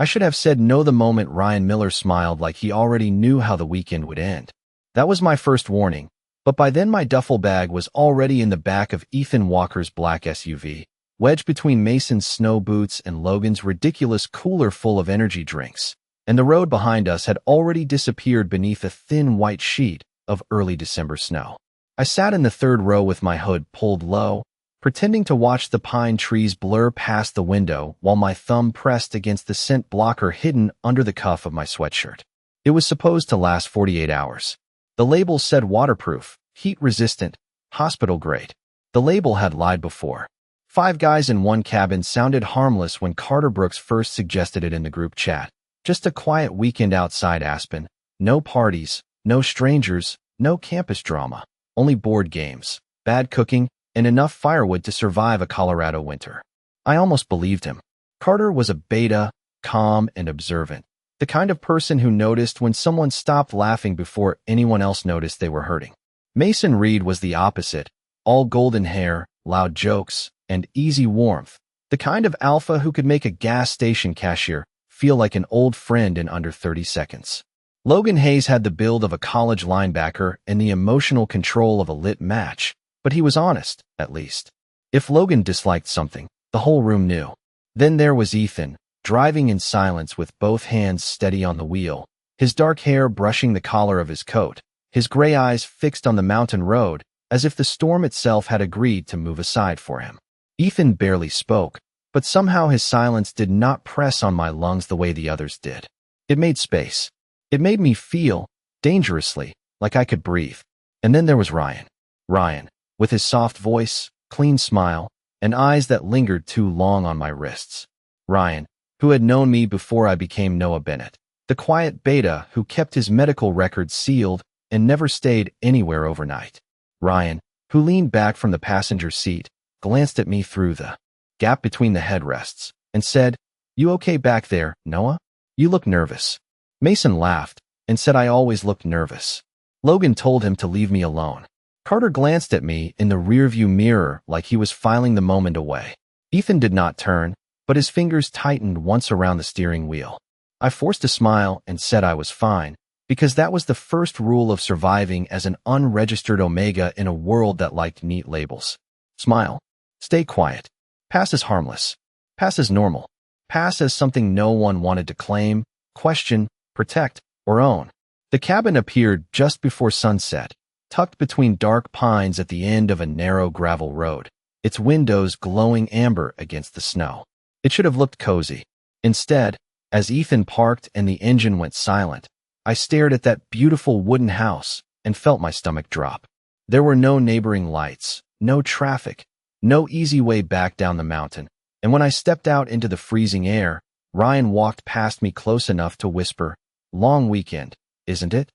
I should have said no the moment Ryan Miller smiled like he already knew how the weekend would end. That was my first warning, but by then my duffel bag was already in the back of Ethan Walker's black SUV, wedged between Mason's snow boots and Logan's ridiculous cooler full of energy drinks, and the road behind us had already disappeared beneath a thin white sheet of early December snow. I sat in the third row with my hood pulled low, pretending to watch the pine trees blur past the window while my thumb pressed against the scent blocker hidden under the cuff of my sweatshirt. It was supposed to last 48 hours. The label said waterproof, heat-resistant, hospital-grade. The label had lied before. 5 guys in one cabin sounded harmless when Carter Brooks first suggested it in the group chat. Just a quiet weekend outside Aspen. No parties, no strangers, no campus drama. Only board games, bad cooking, and enough firewood to survive a Colorado winter. I almost believed him. Carter was a beta, calm and observant. The kind of person who noticed when someone stopped laughing before anyone else noticed they were hurting. Mason Reed was the opposite. All golden hair, loud jokes, and easy warmth. The kind of alpha who could make a gas station cashier feel like an old friend in under 30 seconds. Logan Hayes had the build of a college linebacker and the emotional control of a lit match, but he was honest, at least. If Logan disliked something, the whole room knew. Then there was Ethan, driving in silence with both hands steady on the wheel, his dark hair brushing the collar of his coat, his gray eyes fixed on the mountain road, as if the storm itself had agreed to move aside for him. Ethan barely spoke, but somehow his silence did not press on my lungs the way the others did. It made space. It made me feel, dangerously, like I could breathe. And then there was Ryan. Ryan, with his soft voice, clean smile, and eyes that lingered too long on my wrists. Ryan, who had known me before I became Noah Bennett. The quiet beta who kept his medical records sealed and never stayed anywhere overnight. Ryan, who leaned back from the passenger seat, glanced at me through the gap between the headrests, and said, "You okay back there, Noah? You look nervous." Mason laughed and said I always looked nervous. Logan told him to leave me alone. Carter glanced at me in the rearview mirror like he was filing the moment away. Ethan did not turn, but his fingers tightened once around the steering wheel. I forced a smile and said I was fine, because that was the first rule of surviving as an unregistered Omega in a world that liked neat labels. Smile. Stay quiet. Pass as harmless. Pass as normal. Pass as something no one wanted to claim, question, protect, or own. The cabin appeared just before sunset, tucked between dark pines at the end of a narrow gravel road, its windows glowing amber against the snow. It should have looked cozy. Instead, as Ethan parked and the engine went silent, I stared at that beautiful wooden house and felt my stomach drop. There were no neighboring lights, no traffic, no easy way back down the mountain, and when I stepped out into the freezing air, Ryan walked past me close enough to whisper, "Long weekend, isn't it?"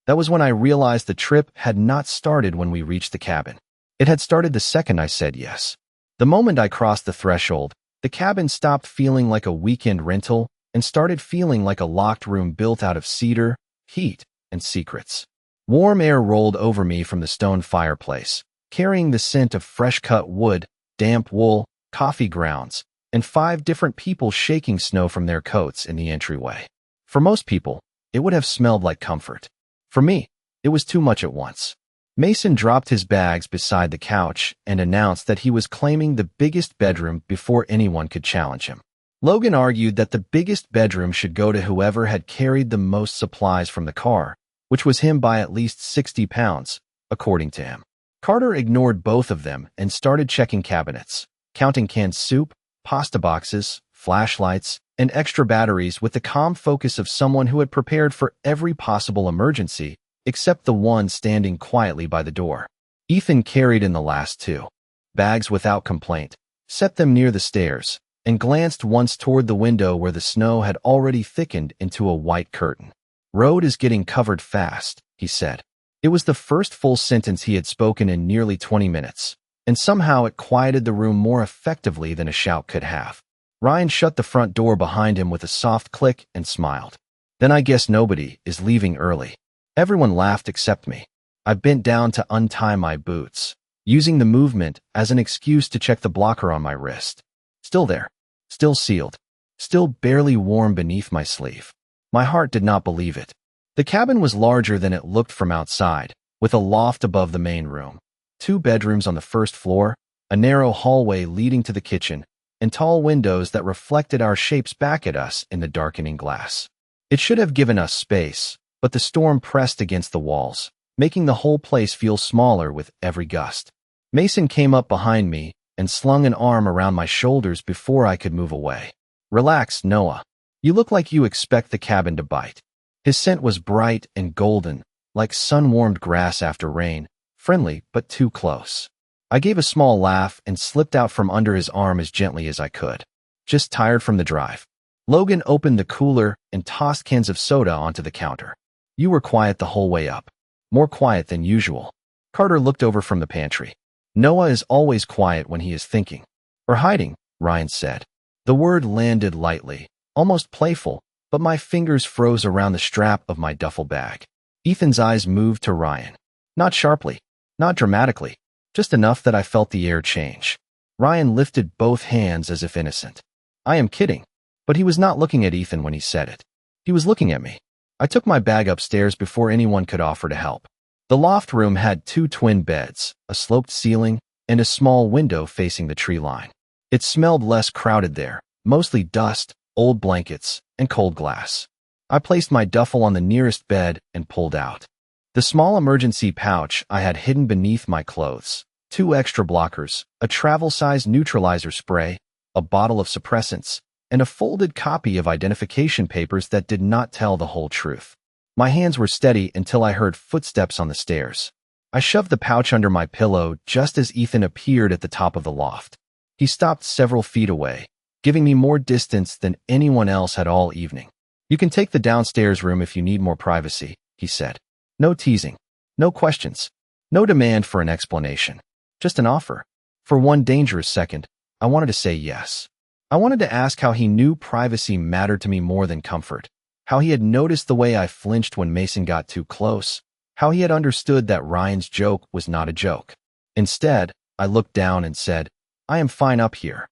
That was when I realized the trip had not started when we reached the cabin. It had started the second I said yes. The moment I crossed the threshold, the cabin stopped feeling like a weekend rental and started feeling like a locked room built out of cedar, heat, and secrets. Warm air rolled over me from the stone fireplace, carrying the scent of fresh-cut wood, damp wool, coffee grounds, and 5 different people shaking snow from their coats in the entryway. For most people, it would have smelled like comfort. For me, it was too much at once. Mason dropped his bags beside the couch and announced that he was claiming the biggest bedroom before anyone could challenge him. Logan argued that the biggest bedroom should go to whoever had carried the most supplies from the car, which was him by at least 60 pounds, according to him. Carter ignored both of them and started checking cabinets, counting canned soup, pasta boxes, flashlights, and extra batteries with the calm focus of someone who had prepared for every possible emergency, except the one standing quietly by the door. Ethan carried in the last 2 bags without complaint, set them near the stairs, and glanced once toward the window where the snow had already thickened into a white curtain. "Road is getting covered fast," he said. It was the first full sentence he had spoken in nearly 20 minutes, and somehow it quieted the room more effectively than a shout could have. Ryan shut the front door behind him with a soft click and smiled. "Then I guess nobody is leaving early." Everyone laughed except me. I bent down to untie my boots, using the movement as an excuse to check the blocker on my wrist. Still there. Still sealed. still barely warm beneath my sleeve. My heart did not believe it. The cabin was larger than it looked from outside, with a loft above the main room, 2 bedrooms on the first floor, a narrow hallway leading to the kitchen, and tall windows that reflected our shapes back at us in the darkening glass. It should have given us space, but the storm pressed against the walls, making the whole place feel smaller with every gust. Mason came up behind me and slung an arm around my shoulders before I could move away. "Relax, Noah. You look like you expect the cabin to bite." His scent was bright and golden, like sun-warmed grass after rain, friendly but too close. I gave a small laugh and slipped out from under his arm as gently as I could. "Just tired from the drive." Logan opened the cooler and tossed cans of soda onto the counter. "You were quiet the whole way up. More quiet than usual." Carter looked over from the pantry. "Noah is always quiet when he is thinking. Or hiding," Ryan said. The word landed lightly, almost playful, but my fingers froze around the strap of my duffel bag. Ethan's eyes moved to Ryan. Not sharply, not dramatically, just enough that I felt the air change. Ryan lifted both hands as if innocent. "I am kidding." But he was not looking at Ethan when he said it. He was looking at me. I took my bag upstairs before anyone could offer to help. The loft room had 2 twin beds, a sloped ceiling, and a small window facing the tree line. It smelled less crowded there, mostly dust, old blankets, and cold glass. I placed my duffel on the nearest bed and pulled out the small emergency pouch I had hidden beneath my clothes, 2 extra blockers, a travel-size neutralizer spray, a bottle of suppressants, and a folded copy of identification papers that did not tell the whole truth. My hands were steady until I heard footsteps on the stairs. I shoved the pouch under my pillow just as Ethan appeared at the top of the loft. He stopped several feet away, giving me more distance than anyone else had all evening. "You can take the downstairs room if you need more privacy," he said. No teasing, no questions, no demand for an explanation, just an offer. For one dangerous second, I wanted to say yes. I wanted to ask how he knew privacy mattered to me more than comfort, how he had noticed the way I flinched when Mason got too close, how he had understood that Ryan's joke was not a joke. Instead, I looked down and said, "I am fine up here."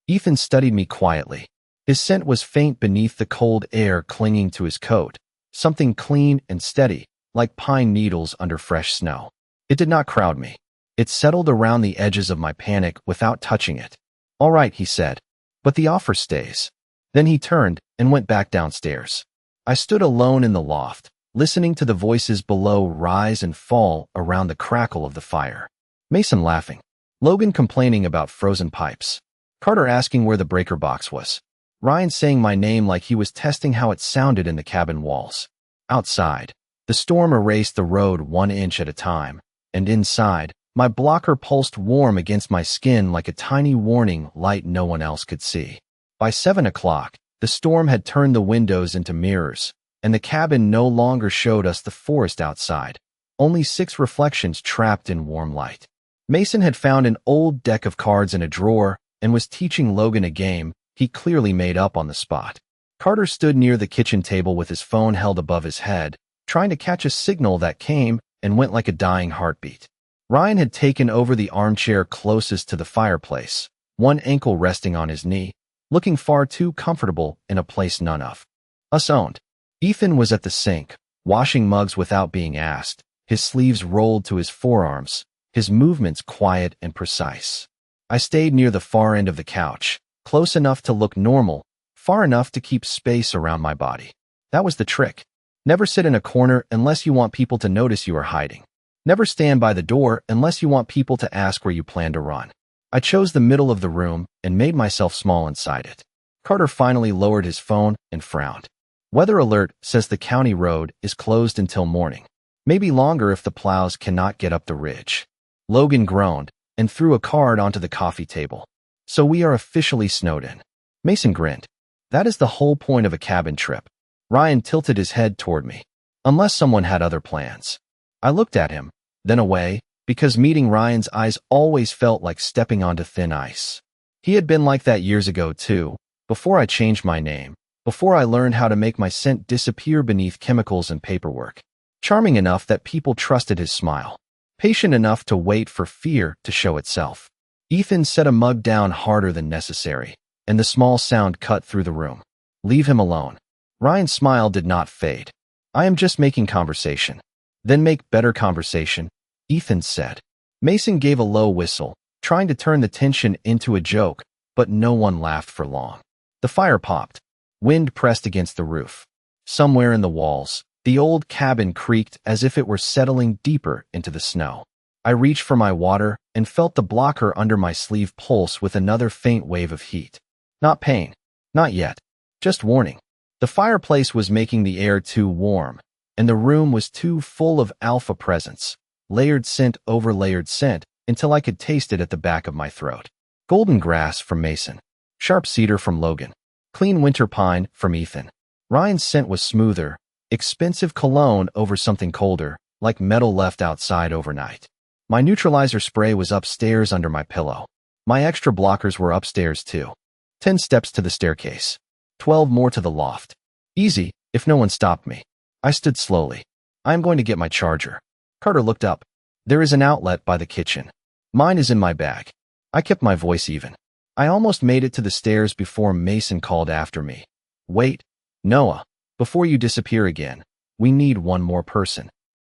Ethan studied me quietly. His scent was faint beneath the cold air clinging to his coat, something clean and steady, like pine needles under fresh snow. It did not crowd me. It settled around the edges of my panic without touching it. "All right," he said, "but the offer stays." Then he turned and went back downstairs. I stood alone in the loft, listening to the voices below rise and fall around the crackle of the fire. Mason laughing. Logan complaining about frozen pipes. Carter asking where the breaker box was. Ryan saying my name like he was testing how it sounded in the cabin walls. Outside, the storm erased the road 1 inch at a time, and inside, my blocker pulsed warm against my skin like a tiny warning light no one else could see. By 7 o'clock, the storm had turned the windows into mirrors, and the cabin no longer showed us the forest outside, only 6 reflections trapped in warm light. Mason had found an old deck of cards in a drawer and was teaching Logan a game he clearly made up on the spot. Carter stood near the kitchen table with his phone held above his head, trying to catch a signal that came and went like a dying heartbeat. Ryan had taken over the armchair closest to the fireplace, one ankle resting on his knee, looking far too comfortable in a place none of us owned. Ethan was at the sink, washing mugs without being asked, his sleeves rolled to his forearms, his movements quiet and precise. I stayed near the far end of the couch, close enough to look normal, far enough to keep space around my body. That was the trick. Never sit in a corner unless you want people to notice you are hiding. Never stand by the door unless you want people to ask where you plan to run. I chose the middle of the room and made myself small inside it. Carter finally lowered his phone and frowned. "Weather alert says the county road is closed until morning. Maybe longer if the plows cannot get up the ridge." Logan groaned and threw a card onto the coffee table. "So we are officially snowed in." Mason grinned. "That is the whole point of a cabin trip." Ryan tilted his head toward me. "Unless someone had other plans." I looked at him, then away, because meeting Ryan's eyes always felt like stepping onto thin ice. He had been like that years ago too, before I changed my name, before I learned how to make my scent disappear beneath chemicals and paperwork. Charming enough that people trusted his smile. Patient enough to wait for fear to show itself. Ethan set a mug down harder than necessary, and the small sound cut through the room. Leave him alone. Ryan's smile did not fade. I am just making conversation. Then make better conversation, Ethan said. Mason gave a low whistle, trying to turn the tension into a joke, but no one laughed for long. The fire popped. Wind pressed against the roof. Somewhere in the walls, the old cabin creaked as if it were settling deeper into the snow. I reached for my water and felt the blocker under my sleeve pulse with another faint wave of heat. Not pain. Not yet. Just warning. The fireplace was making the air too warm, and the room was too full of alpha presence, layered scent over layered scent, until I could taste it at the back of my throat. Golden grass from Mason. Sharp cedar from Logan. Clean winter pine from Ethan. Ryan's scent was smoother, expensive cologne over something colder, like metal left outside overnight. My neutralizer spray was upstairs under my pillow. My extra blockers were upstairs too. 10 steps to the staircase. 12 more to the loft. Easy, if no one stopped me. I stood slowly. I am going to get my charger. Carter looked up. There is an outlet by the kitchen. Mine is in my bag. I kept my voice even. I almost made it to the stairs before Mason called after me. Wait, Noah, before you disappear again, we need one more person.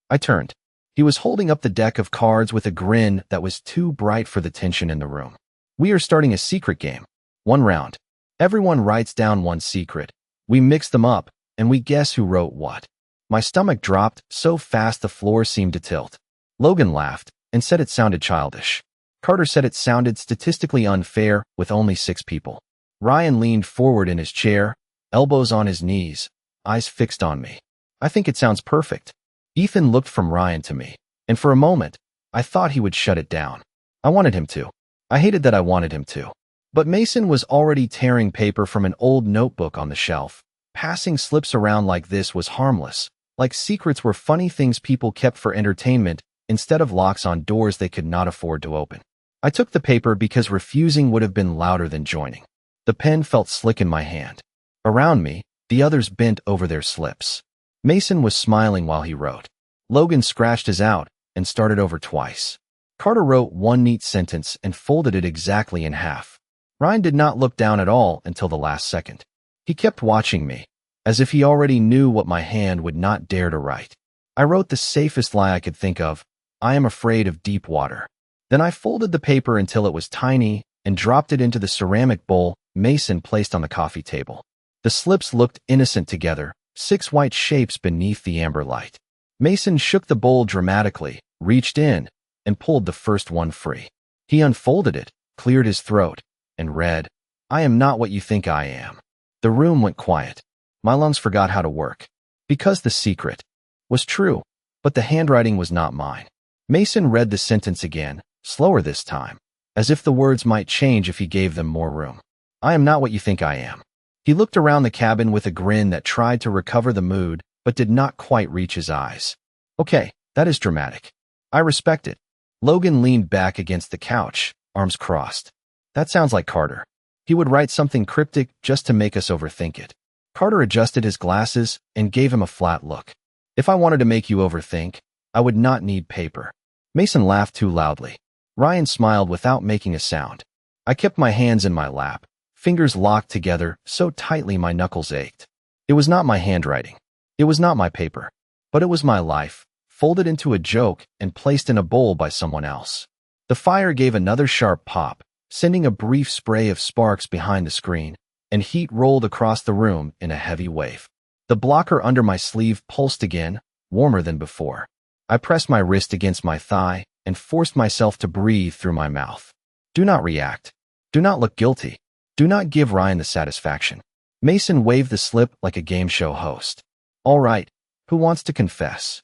I turned. He was holding up the deck of cards with a grin that was too bright for the tension in the room. We are starting a secret game. 1 round. Everyone writes down one secret. We mix them up, and we guess who wrote what. My stomach dropped so fast the floor seemed to tilt. Logan laughed and said it sounded childish. Carter said it sounded statistically unfair with only 6 people. Ryan leaned forward in his chair, elbows on his knees, eyes fixed on me. I think it sounds perfect. Ethan looked from Ryan to me, and for a moment, I thought he would shut it down. I wanted him to. I hated that I wanted him to. But Mason was already tearing paper from an old notebook on the shelf. Passing slips around like this was harmless, like secrets were funny things people kept for entertainment instead of locks on doors they could not afford to open. I took the paper because refusing would have been louder than joining. The pen felt slick in my hand. Around me, the others bent over their slips. Mason was smiling while he wrote. Logan scratched his out and started over twice. Carter wrote one neat sentence and folded it exactly in half. Ryan did not look down at all until the last second. He kept watching me, as if he already knew what my hand would not dare to write. I wrote the safest lie I could think of. I am afraid of deep water. Then I folded the paper until it was tiny and dropped it into the ceramic bowl Mason placed on the coffee table. The slips looked innocent together, 6 white shapes beneath the amber light. Mason shook the bowl dramatically, reached in, and pulled the first one free. He unfolded it, cleared his throat, and read, I am not what you think I am. The room went quiet. My lungs forgot how to work. Because the secret was true, but the handwriting was not mine. Mason read the sentence again, slower this time, as if the words might change if he gave them more room. I am not what you think I am. He looked around the cabin with a grin that tried to recover the mood, but did not quite reach his eyes. Okay, that is dramatic. I respect it. Logan leaned back against the couch, arms crossed. That sounds like Carter. He would write something cryptic just to make us overthink it. Carter adjusted his glasses and gave him a flat look. If I wanted to make you overthink, I would not need paper. Mason laughed too loudly. Ryan smiled without making a sound. I kept my hands in my lap, fingers locked together so tightly my knuckles ached. It was not my handwriting. It was not my paper. But it was my life, folded into a joke and placed in a bowl by someone else. The fire gave another sharp pop, sending a brief spray of sparks behind the screen, and heat rolled across the room in a heavy wave. The blocker under my sleeve pulsed again, warmer than before. I pressed my wrist against my thigh and forced myself to breathe through my mouth. Do not react. Do not look guilty. Do not give Ryan the satisfaction. Mason waved the slip like a game show host. All right, who wants to confess?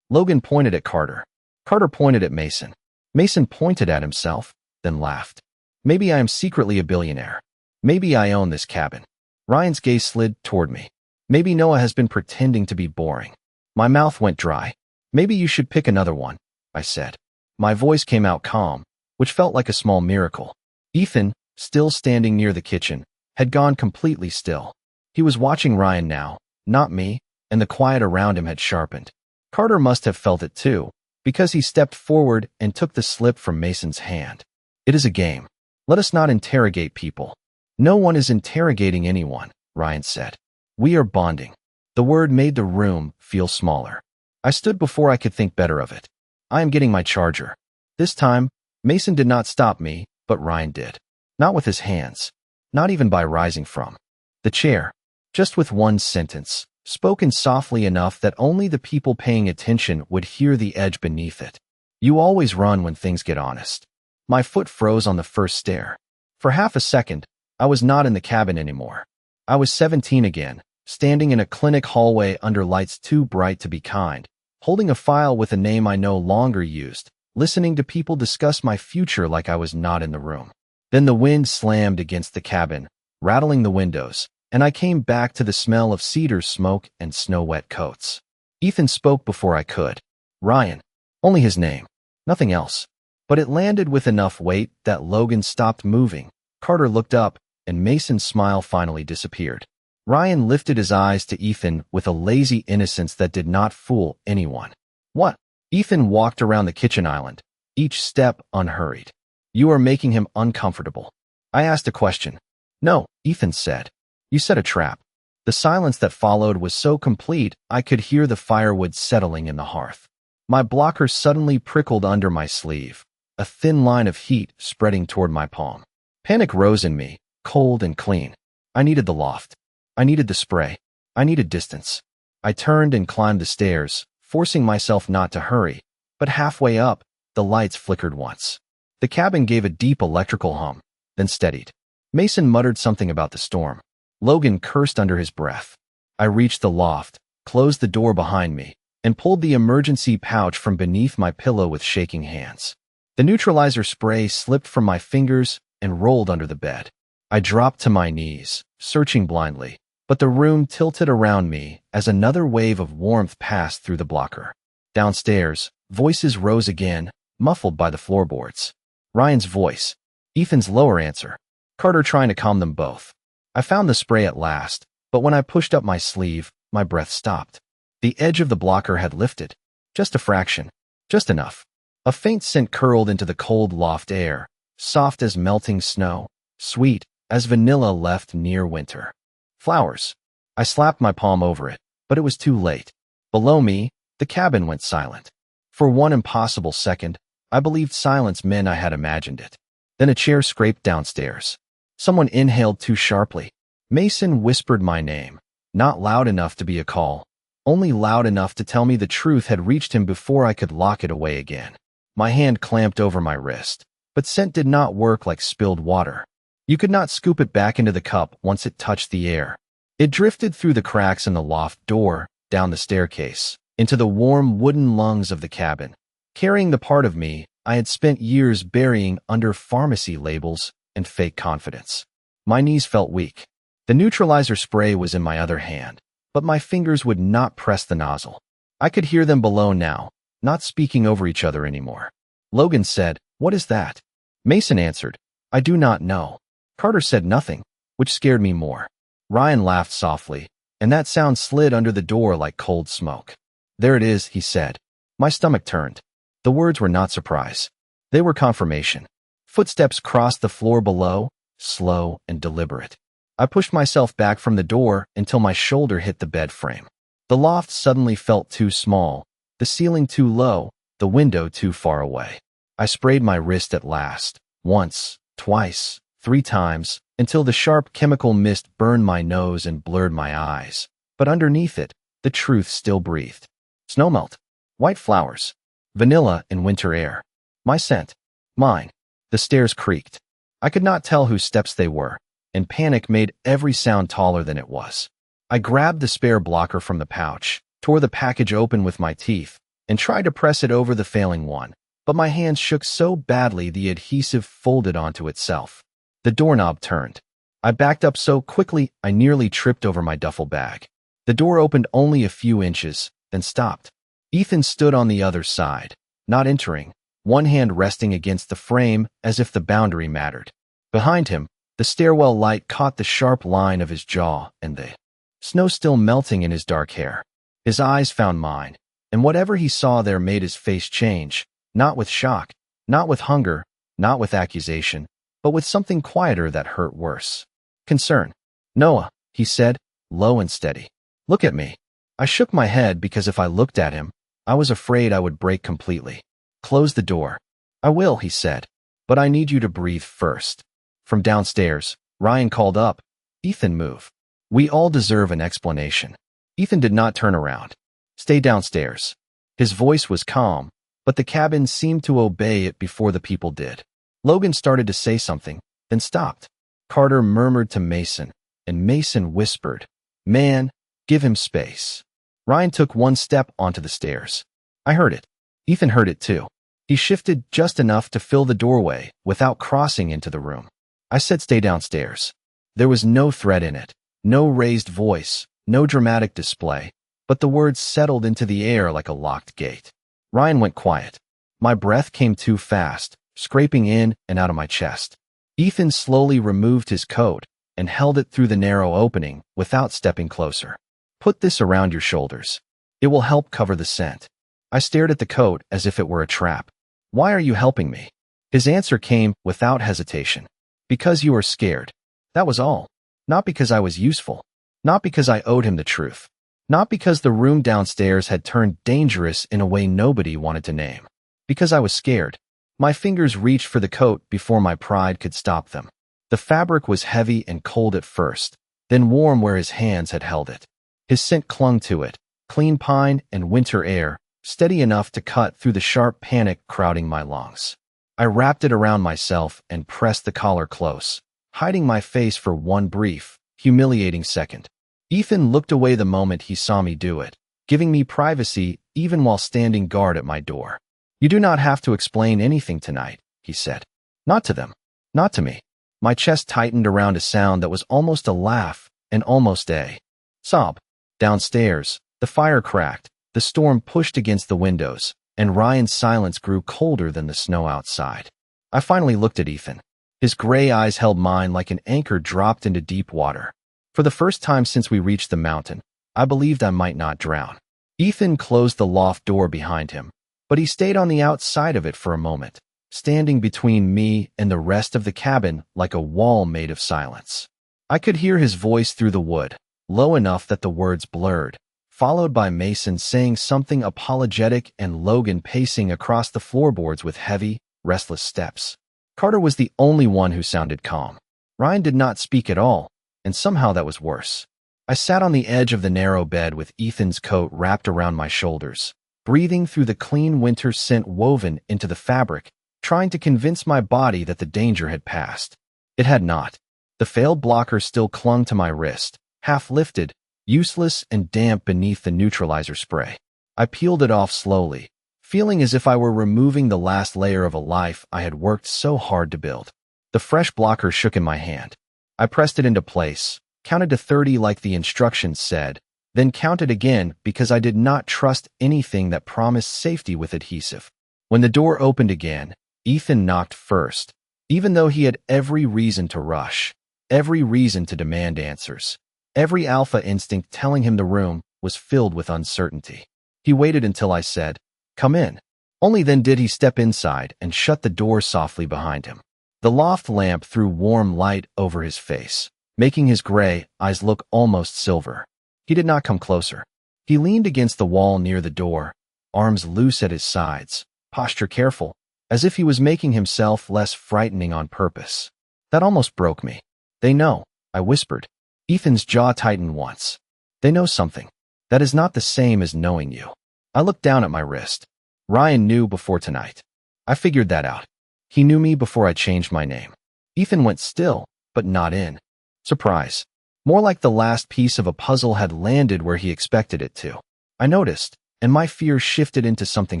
Logan pointed at Carter. Carter pointed at Mason. Mason pointed at himself, then laughed. Maybe I am secretly a billionaire. Maybe I own this cabin. Ryan's gaze slid toward me. Maybe Noah has been pretending to be boring. My mouth went dry. Maybe you should pick another one, I said. My voice came out calm, which felt like a small miracle. Ethan, still standing near the kitchen, had gone completely still. He was watching Ryan now, not me, and the quiet around him had sharpened. Carter must have felt it too, because he stepped forward and took the slip from Mason's hand. It is a game. Let us not interrogate people. No one is interrogating anyone. Ryan said. We are bonding. The word made the room feel smaller. I stood before I could think better of it. I am getting my charger. This time, Mason did not stop me, but Ryan did. Not with his hands. Not even by rising from the chair. Just with one sentence, spoken softly enough that only the people paying attention would hear the edge beneath it. You always run when things get honest. My foot froze on the first stair. For half a second, I was not in the cabin anymore. I was 17 again, standing in a clinic hallway under lights too bright to be kind, holding a file with a name I no longer used, listening to people discuss my future like I was not in the room. Then the wind slammed against the cabin, rattling the windows, and I came back to the smell of cedar smoke and snow-wet coats. Ethan spoke before I could. Ryan. Only his name. Nothing else. But it landed with enough weight that Logan stopped moving. Carter looked up, and Mason's smile finally disappeared. Ryan lifted his eyes to Ethan with a lazy innocence that did not fool anyone. What? Ethan walked around the kitchen island, each step unhurried. You are making him uncomfortable. I asked a question. No, Ethan said. You set a trap. The silence that followed was so complete I could hear the firewood settling in the hearth. My blocker suddenly prickled under my sleeve, a thin line of heat spreading toward my palm. Panic rose in me, cold and clean. I needed the loft. I needed the spray. I needed distance. I turned and climbed the stairs, forcing myself not to hurry, but halfway up, the lights flickered once. The cabin gave a deep electrical hum, then steadied. Mason muttered something about the storm. Logan cursed under his breath. I reached the loft, closed the door behind me, and pulled the emergency pouch from beneath my pillow with shaking hands. The neutralizer spray slipped from my fingers and rolled under the bed. I dropped to my knees, searching blindly, but the room tilted around me as another wave of warmth passed through the blocker. Downstairs, voices rose again, muffled by the floorboards. Ryan's voice. Ethan's lower answer. Carter trying to calm them both. I found the spray at last, but when I pushed up my sleeve, my breath stopped. The edge of the blocker had lifted. Just a fraction. Just enough. A faint scent curled into the cold loft air, soft as melting snow, sweet as vanilla left near winter. Flowers. I slapped my palm over it, but it was too late. Below me, the cabin went silent. For one impossible second, I believed silence meant I had imagined it. Then a chair scraped downstairs. Someone inhaled too sharply. Mason whispered my name, not loud enough to be a call, only loud enough to tell me the truth had reached him before I could lock it away again. My hand clamped over my wrist, but scent did not work like spilled water. You could not scoop it back into the cup once it touched the air. It drifted through the cracks in the loft door, down the staircase, into the warm wooden lungs of the cabin, carrying the part of me I had spent years burying under pharmacy labels and fake confidence. My knees felt weak. The neutralizer spray was in my other hand, but my fingers would not press the nozzle. I could hear them below now, not speaking over each other anymore. Logan said, "What is that?" Mason answered, "I do not know." Carter said nothing, which scared me more. Ryan laughed softly, and that sound slid under the door like cold smoke. "There it is," he said. My stomach turned. The words were not surprise. They were confirmation. Footsteps crossed the floor below, slow and deliberate. I pushed myself back from the door until my shoulder hit the bed frame. The loft suddenly felt too small, the ceiling too low, the window too far away. I sprayed my wrist at last, once, twice, 3 times, until the sharp chemical mist burned my nose and blurred my eyes. But underneath it, the truth still breathed. Snowmelt. White flowers. Vanilla in winter air. My scent. Mine. The stairs creaked. I could not tell whose steps they were, and panic made every sound taller than it was. I grabbed the spare blocker from the pouch, tore the package open with my teeth, and tried to press it over the failing one, but my hands shook so badly the adhesive folded onto itself. The doorknob turned. I backed up so quickly I nearly tripped over my duffel bag. The door opened only a few inches, then stopped. Ethan stood on the other side, not entering, one hand resting against the frame as if the boundary mattered. Behind him, the stairwell light caught the sharp line of his jaw and the snow still melting in his dark hair. His eyes found mine, and whatever he saw there made his face change, not with shock, not with hunger, not with accusation, but with something quieter that hurt worse. Concern. "Noah," he said, low and steady. Look at me. I shook my head because if I looked at him, I was afraid I would break completely. Close the door. I will, he said. But I need you to breathe first. From downstairs, Ryan called up. Ethan, move. We all deserve an explanation. Ethan did not turn around. Stay downstairs. His voice was calm, but the cabin seemed to obey it before the people did. Logan started to say something, then stopped. Carter murmured to Mason, and Mason whispered, "Man, give him space." Ryan took one step onto the stairs. I heard it. Ethan heard it too. He shifted just enough to fill the doorway without crossing into the room. I said stay downstairs. There was no threat in it, no raised voice, no dramatic display, but the words settled into the air like a locked gate. Ryan went quiet. My breath came too fast, scraping in and out of my chest. Ethan slowly removed his coat and held it through the narrow opening without stepping closer. Put this around your shoulders. It will help cover the scent. I stared at the coat as if it were a trap. Why are you helping me? His answer came without hesitation. Because you are scared. That was all. Not because I was useful. Not because I owed him the truth. Not because the room downstairs had turned dangerous in a way nobody wanted to name. Because I was scared. My fingers reached for the coat before my pride could stop them. The fabric was heavy and cold at first, then warm where his hands had held it. His scent clung to it, clean pine and winter air, steady enough to cut through the sharp panic crowding my lungs. I wrapped it around myself and pressed the collar close, hiding my face for one brief, humiliating second. Ethan looked away the moment he saw me do it, giving me privacy even while standing guard at my door. You do not have to explain anything tonight, he said. Not to them. Not to me. My chest tightened around a sound that was almost a laugh and almost a sob. Downstairs, the fire cracked, the storm pushed against the windows, and Ryan's silence grew colder than the snow outside. I finally looked at Ethan. His gray eyes held mine like an anchor dropped into deep water. For the first time since we reached the mountain, I believed I might not drown. Ethan closed the loft door behind him, but he stayed on the outside of it for a moment, standing between me and the rest of the cabin like a wall made of silence. I could hear his voice through the wood, low enough that the words blurred, followed by Mason saying something apologetic and Logan pacing across the floorboards with heavy, restless steps. Carter was the only one who sounded calm. Ryan did not speak at all, and somehow that was worse. I sat on the edge of the narrow bed with Ethan's coat wrapped around my shoulders, breathing through the clean winter scent woven into the fabric, trying to convince my body that the danger had passed. It had not. The failed blocker still clung to my wrist, half lifted, useless and damp beneath the neutralizer spray. I peeled it off slowly, feeling as if I were removing the last layer of a life I had worked so hard to build. The fresh blocker shook in my hand. I pressed it into place, counted to 30 like the instructions said, then counted again because I did not trust anything that promised safety with adhesive. When the door opened again, Ethan knocked first, even though he had every reason to rush, every reason to demand answers, every alpha instinct telling him the room was filled with uncertainty. He waited until I said, "Come in." Only then did he step inside and shut the door softly behind him. The loft lamp threw warm light over his face, making his gray eyes look almost silver. He did not come closer. He leaned against the wall near the door, arms loose at his sides, posture careful, as if he was making himself less frightening on purpose. That almost broke me. "They know," I whispered. Ethan's jaw tightened once. "They know something. That is not the same as knowing you." I looked down at my wrist. Ryan knew before tonight. I figured that out. He knew me before I changed my name. Ethan went still, but not in surprise. More like the last piece of a puzzle had landed where he expected it to. I noticed, and my fear shifted into something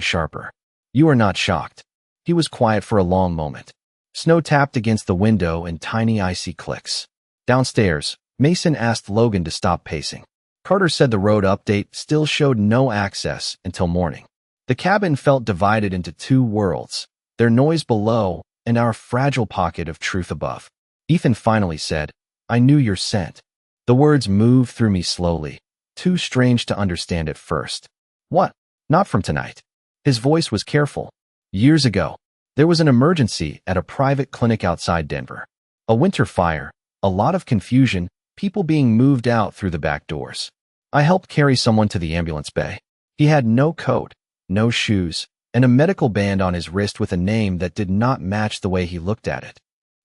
sharper. "You are not shocked." He was quiet for a long moment. Snow tapped against the window in tiny icy clicks. Downstairs, Mason asked Logan to stop pacing. Carter said the road update still showed no access until morning. The cabin felt divided into two worlds, their noise below and our fragile pocket of truth above. Ethan finally said, "I knew your scent." The words moved through me slowly, too strange to understand at first. "What? Not from tonight." His voice was careful. "Years ago, there was an emergency at a private clinic outside Denver. A winter fire, a lot of confusion, People being moved out through the back doors. I helped carry someone to the ambulance bay. He had no coat, no shoes, and a medical band on his wrist with a name that did not match the way he looked at it.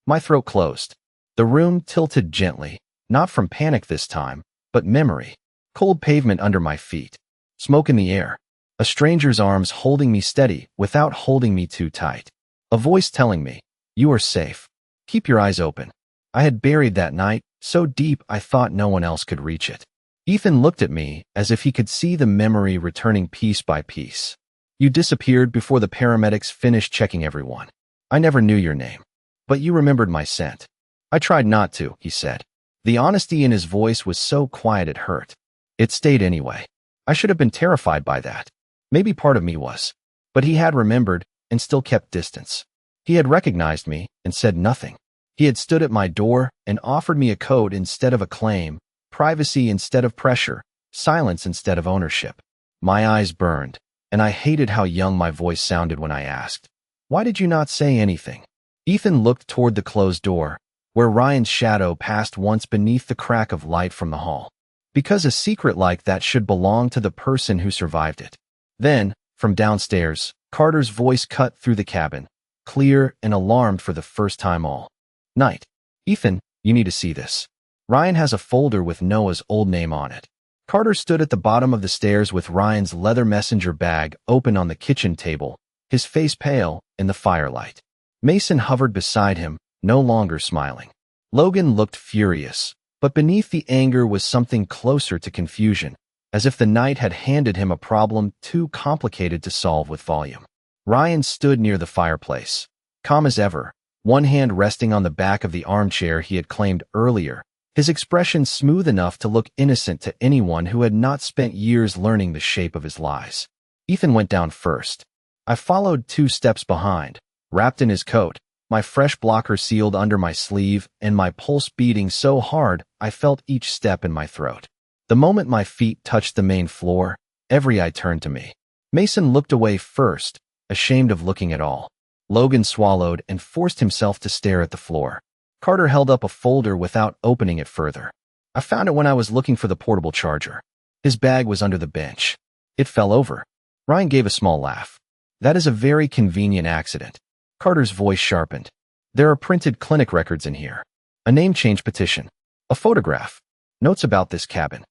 My throat closed. The room tilted gently, not from panic this time, but memory. Cold pavement under my feet. Smoke in the air. A stranger's arms holding me steady without holding me too tight. A voice telling me, "You are safe. Keep your eyes open." I had buried that night, so deep I thought no one else could reach it. Ethan looked at me as if he could see the memory returning piece by piece. "You disappeared before the paramedics finished checking everyone. I never knew your name. But you remembered my scent." "I tried not to," he said. The honesty in his voice was so quiet it hurt. It stayed anyway. I should have been terrified by that. Maybe part of me was. But he had remembered and still kept distance. He had recognized me and said nothing. He had stood at my door and offered me a code instead of a claim, privacy instead of pressure, silence instead of ownership. My eyes burned, and I hated how young my voice sounded when I asked, "Why did you not say anything?" Ethan looked toward the closed door, where Ryan's shadow passed once beneath the crack of light from the hall. Because a secret like that should belong to the person who survived it. Then, from downstairs, Carter's voice cut through the cabin, clear and alarmed for the first time all night. "Ethan, you need to see this. Ryan has a folder with Noah's old name on it." Carter stood at the bottom of the stairs with Ryan's leather messenger bag open on the kitchen table, his face pale in the firelight. Mason hovered beside him, no longer smiling. Logan looked furious, but beneath the anger was something closer to confusion, as if the night had handed him a problem too complicated to solve with volume. Ryan stood near the fireplace, calm as ever, one hand resting on the back of the armchair he had claimed earlier, his expression smooth enough to look innocent to anyone who had not spent years learning the shape of his lies. Ethan went down first. I followed 2 steps behind, wrapped in his coat, my fresh blocker sealed under my sleeve and my pulse beating so hard I felt each step in my throat. The moment my feet touched the main floor, every eye turned to me. Mason looked away first, ashamed of looking at all. Logan swallowed and forced himself to stare at the floor. Carter held up a folder without opening it further. "I found it when I was looking for the portable charger." His bag was under the bench. It fell over. Ryan gave a small laugh. "That is a very convenient accident." Carter's voice sharpened. "There are printed clinic records in here. A name change petition. A photograph. Notes about this cabin."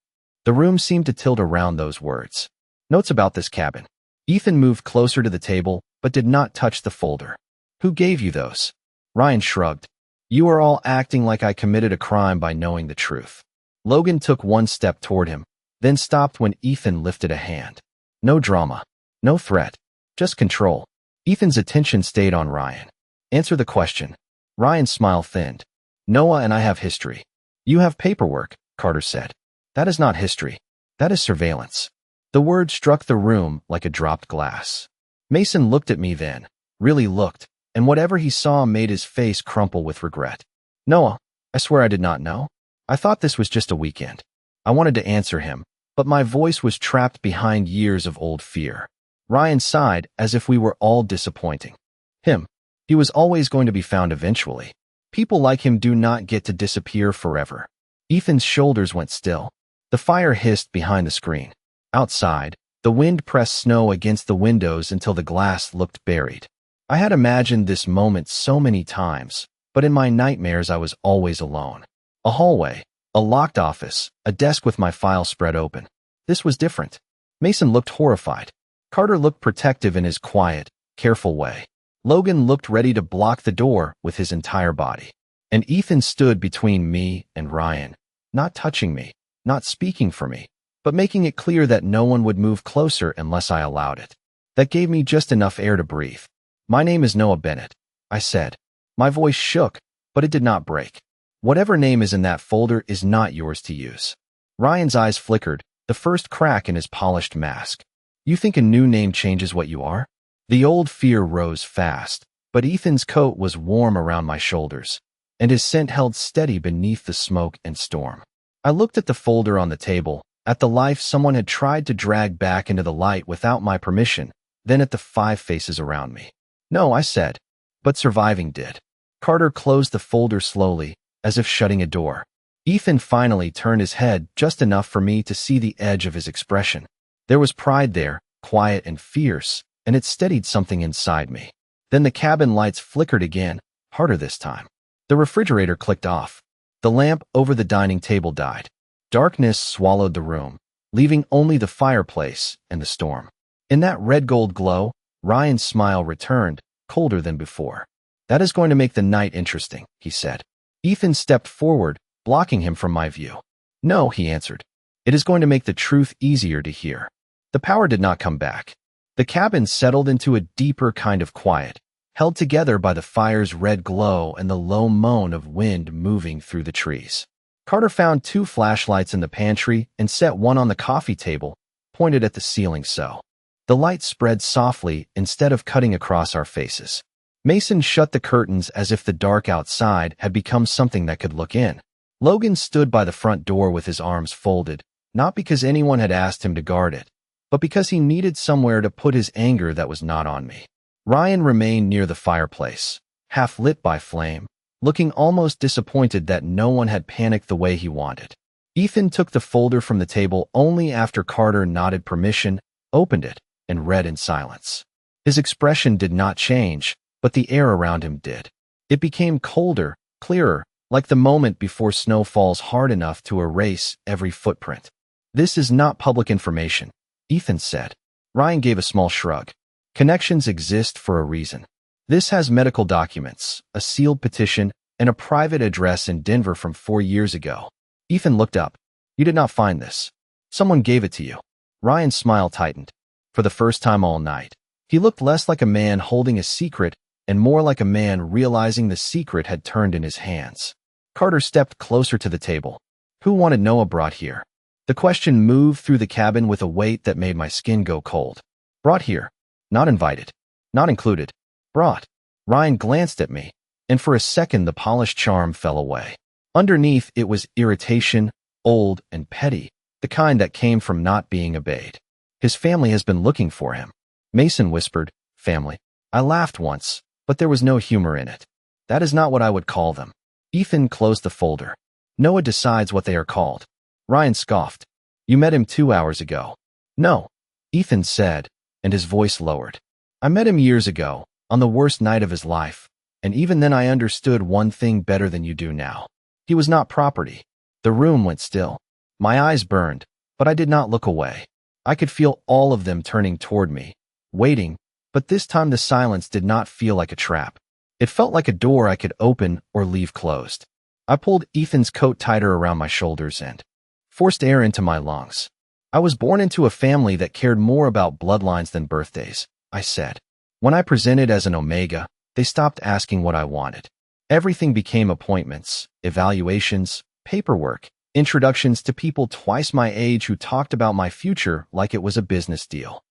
The room seemed to tilt around those words. Notes about this cabin. Ethan moved closer to the table, but did not touch the folder. "Who gave you those?" Ryan shrugged. "You are all acting like I committed a crime by knowing the truth." Logan took one step toward him, then stopped when Ethan lifted a hand. No drama. No threat. Just control. Ethan's attention stayed on Ryan. "Answer the question." Ryan's smile thinned. "Noah and I have history." "You have paperwork," Carter said. "That is not history. That is surveillance." The word struck the room like a dropped glass. Mason looked at me then, really looked, and whatever he saw made his face crumple with regret. "Noah, I swear I did not know. I thought this was just a weekend." I wanted to answer him, but my voice was trapped behind years of old fear. Ryan sighed as if we were all disappointing him. He was always going to be found eventually. People like him do not get to disappear forever. Ethan's shoulders went still. The fire hissed behind the screen. Outside, the wind pressed snow against the windows until the glass looked buried. I had imagined this moment so many times, but in my nightmares I was always alone. A hallway, a locked office, a desk with my file spread open. This was different. Mason looked horrified. Carter looked protective in his quiet, careful way. Logan looked ready to block the door with his entire body. And Ethan stood between me and Ryan, not touching me, not speaking for me, but making it clear that no one would move closer unless I allowed it. That gave me just enough air to breathe. "My name is Noah Bennett," I said. My voice shook, but it did not break. "Whatever name is in that folder is not yours to use." Ryan's eyes flickered, the first crack in his polished mask. "You think a new name changes what you are?" The old fear rose fast, but Ethan's coat was warm around my shoulders, and his scent held steady beneath the smoke and storm. I looked at the folder on the table, at the life someone had tried to drag back into the light without my permission, then at the 5 faces around me. "No," I said, "but surviving did." Carter closed the folder slowly, as if shutting a door. Ethan finally turned his head just enough for me to see the edge of his expression. There was pride there, quiet and fierce, and it steadied something inside me. Then the cabin lights flickered again, harder this time. The refrigerator clicked off. The lamp over the dining table died. Darkness swallowed the room, leaving only the fireplace and the storm. In that red-gold glow, Ryan's smile returned, colder than before. "That is going to make the night interesting," he said. Ethan stepped forward, blocking him from my view. "No," he answered. "It is going to make the truth easier to hear." The power did not come back. The cabin settled into a deeper kind of quiet, held together by the fire's red glow and the low moan of wind moving through the trees. Carter found 2 flashlights in the pantry and set one on the coffee table, pointed at the ceiling so. The light spread softly instead of cutting across our faces. Mason shut the curtains as if the dark outside had become something that could look in. Logan stood by the front door with his arms folded, not because anyone had asked him to guard it, but because he needed somewhere to put his anger that was not on me. Ryan remained near the fireplace, half lit by flame, looking almost disappointed that no one had panicked the way he wanted. Ethan took the folder from the table only after Carter nodded permission, opened it, and read in silence. His expression did not change, but the air around him did. It became colder, clearer, like the moment before snow falls hard enough to erase every footprint. "This is not public information," Ethan said. Ryan gave a small shrug. "Connections exist for a reason. This has medical documents, a sealed petition, and a private address in Denver from 4 years ago." Ethan looked up. "You did not find this. Someone gave it to you." Ryan's smile tightened. For the first time all night, he looked less like a man holding a secret and more like a man realizing the secret had turned in his hands. Carter stepped closer to the table. "Who wanted Noah brought here?" The question moved through the cabin with a weight that made my skin go cold. "Brought here. Not invited. Not included. Brought." Ryan glanced at me, and for a second the polished charm fell away. Underneath it was irritation, old and petty, the kind that came from not being obeyed. "His family has been looking for him." Mason whispered, "Family." I laughed once, but there was no humor in it. "That is not what I would call them." Ethan closed the folder. "Noah decides what they are called." Ryan scoffed. "You met him 2 hours ago." "No," Ethan said, and his voice lowered. "I met him years ago, on the worst night of his life, and even then I understood one thing better than you do now. He was not property." The room went still. My eyes burned, but I did not look away. I could feel all of them turning toward me, waiting, but this time the silence did not feel like a trap. It felt like a door I could open or leave closed. I pulled Ethan's coat tighter around my shoulders and forced air into my lungs. "I was born into a family that cared more about bloodlines than birthdays," I said. "When I presented as an Omega, they stopped asking what I wanted. Everything became appointments, evaluations, paperwork, introductions to people twice my age who talked about my future like it was a business deal."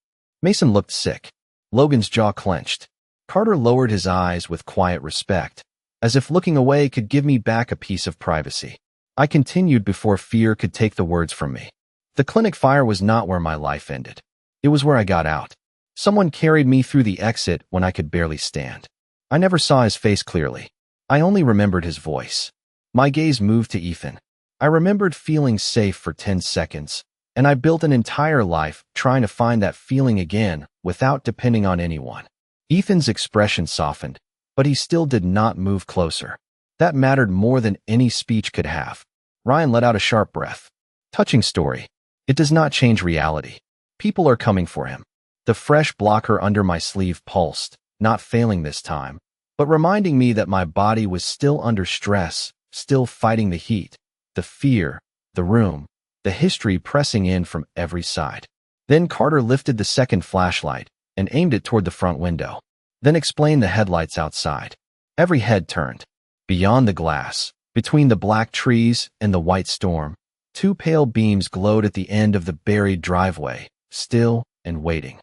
Mason looked sick. Logan's jaw clenched. Carter lowered his eyes with quiet respect, as if looking away could give me back a piece of privacy. I continued before fear could take the words from me. The clinic fire was not where my life ended. It was where I got out. Someone carried me through the exit when I could barely stand. I never saw his face clearly. I only remembered his voice. My gaze moved to Ethan. I remembered feeling safe for 10 seconds, and I built an entire life trying to find that feeling again without depending on anyone. Ethan's expression softened, but he still did not move closer. That mattered more than any speech could have. Ryan let out a sharp breath. "Touching story. It does not change reality. People are coming for him." The fresh blocker under my sleeve pulsed, not failing this time, but reminding me that my body was still under stress, still fighting the heat, the fear, the room, the history pressing in from every side. Then Carter lifted the second flashlight and aimed it toward the front window, then explained the headlights outside. Every head turned. Beyond the glass, between the black trees and the white storm, 2 pale beams glowed at the end of the buried driveway, still and waiting.